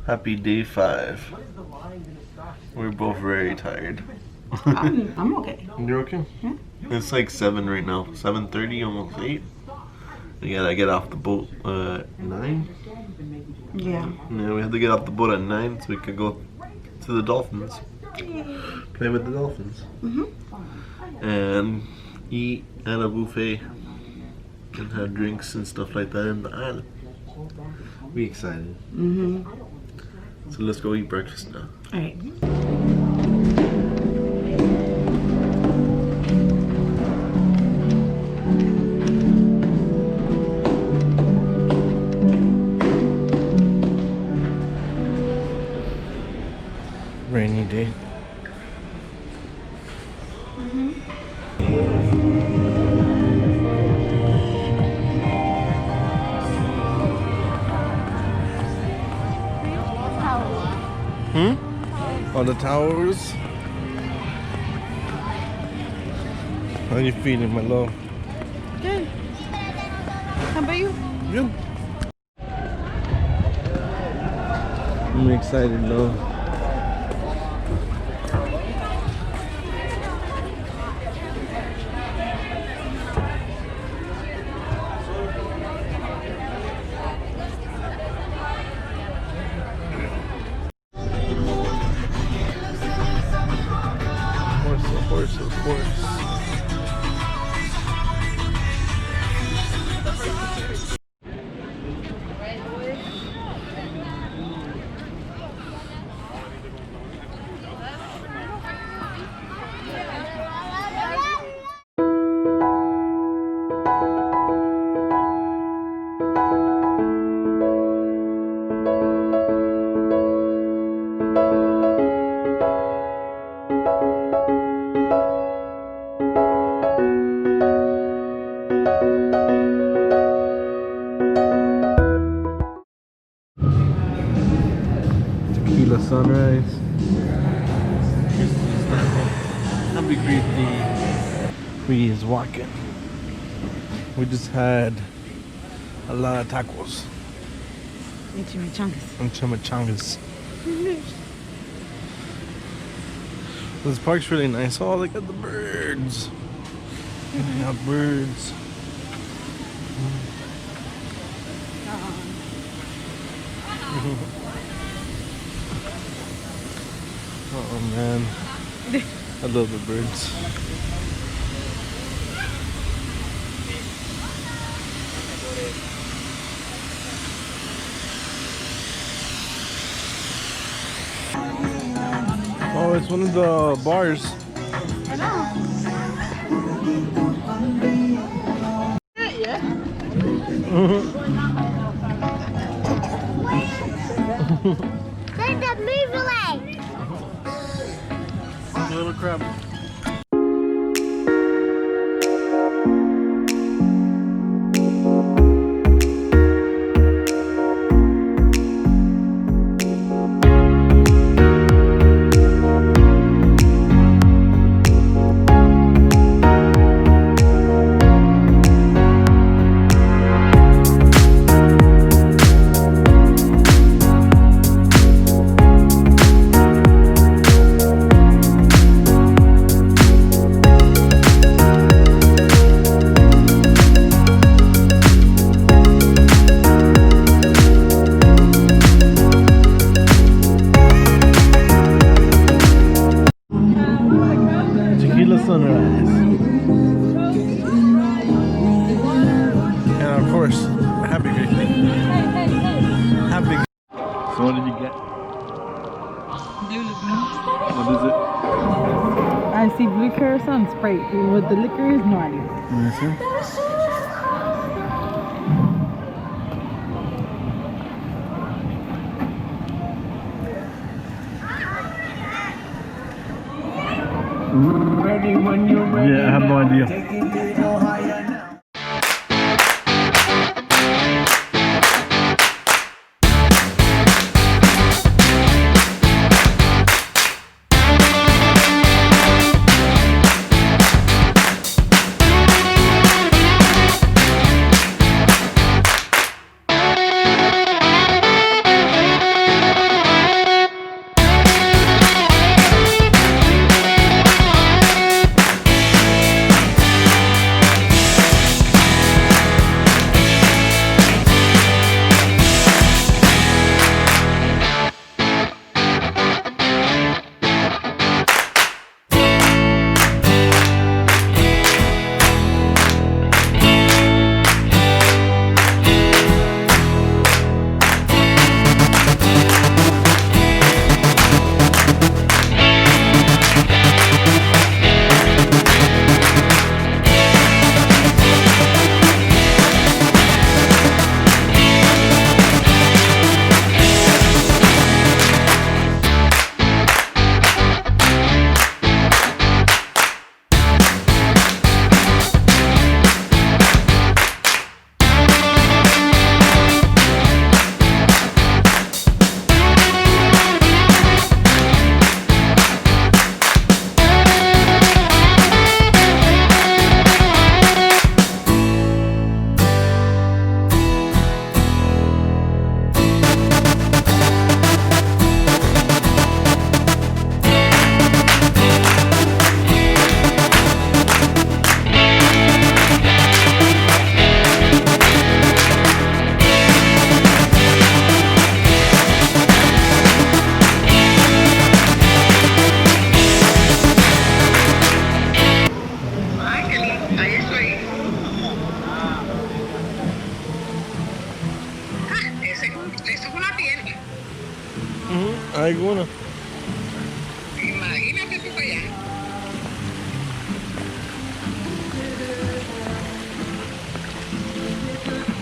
Happy day 5. We're both very tired. I'm okay. You're okay? Yeah. It's like 7 right now. 7:30, almost 8. We gotta get off the boat at 9. Yeah. Yeah, we have to get off the boat at 9 so we could go to the dolphins. Play with the dolphins. And eat at a buffet. And have drinks and stuff like that in the island. We excited. So let's go eat breakfast now. Alright. Rainy day. All the towers. How are you feeling, my love? Good. How about you? Good. I'm excited, love. Of course. Sunrise. Happy birthday. We is walking. We just had a lot of tacos And chimichangas. and chimichangas. This park's really nice. Oh, look at the birds. We have birds. Oh man, I love the birds. Oh, it's one of the bars. I know. Yeah. There's a movie. Little crab. Sunrise. And of course, happy birthday. Happy. So what did you get? Blue liquor. What is it? I see blue curacao Sprite. What the liquor is, no idea. Let me see. Ready when you're ready. Yeah, I have no idea. Take it a little higher now. Alguno. Imagínate tú para allá.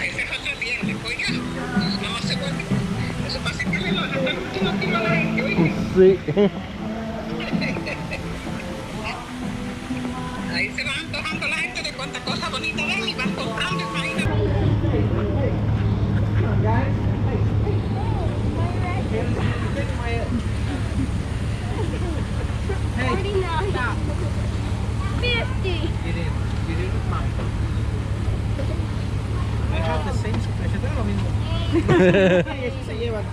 Ese es otro diente, oiga. No se puede. Eso pasa que le bajan el último tiro a la gente, oiga. Sí. Ahí se van antojando la gente de cuánta cosa bonita ven y van comprando, imagínate. Stop. 50. You didn't mind. I have the same yo tengo lo mismo. Y eso se llevan.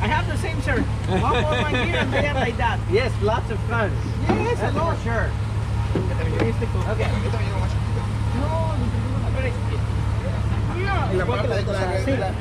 I have the same shirt. One more one here and there like that. Yes, lots of fun. Yes, a lot. Sure. Okay. No, No. igual que la de Cozumel.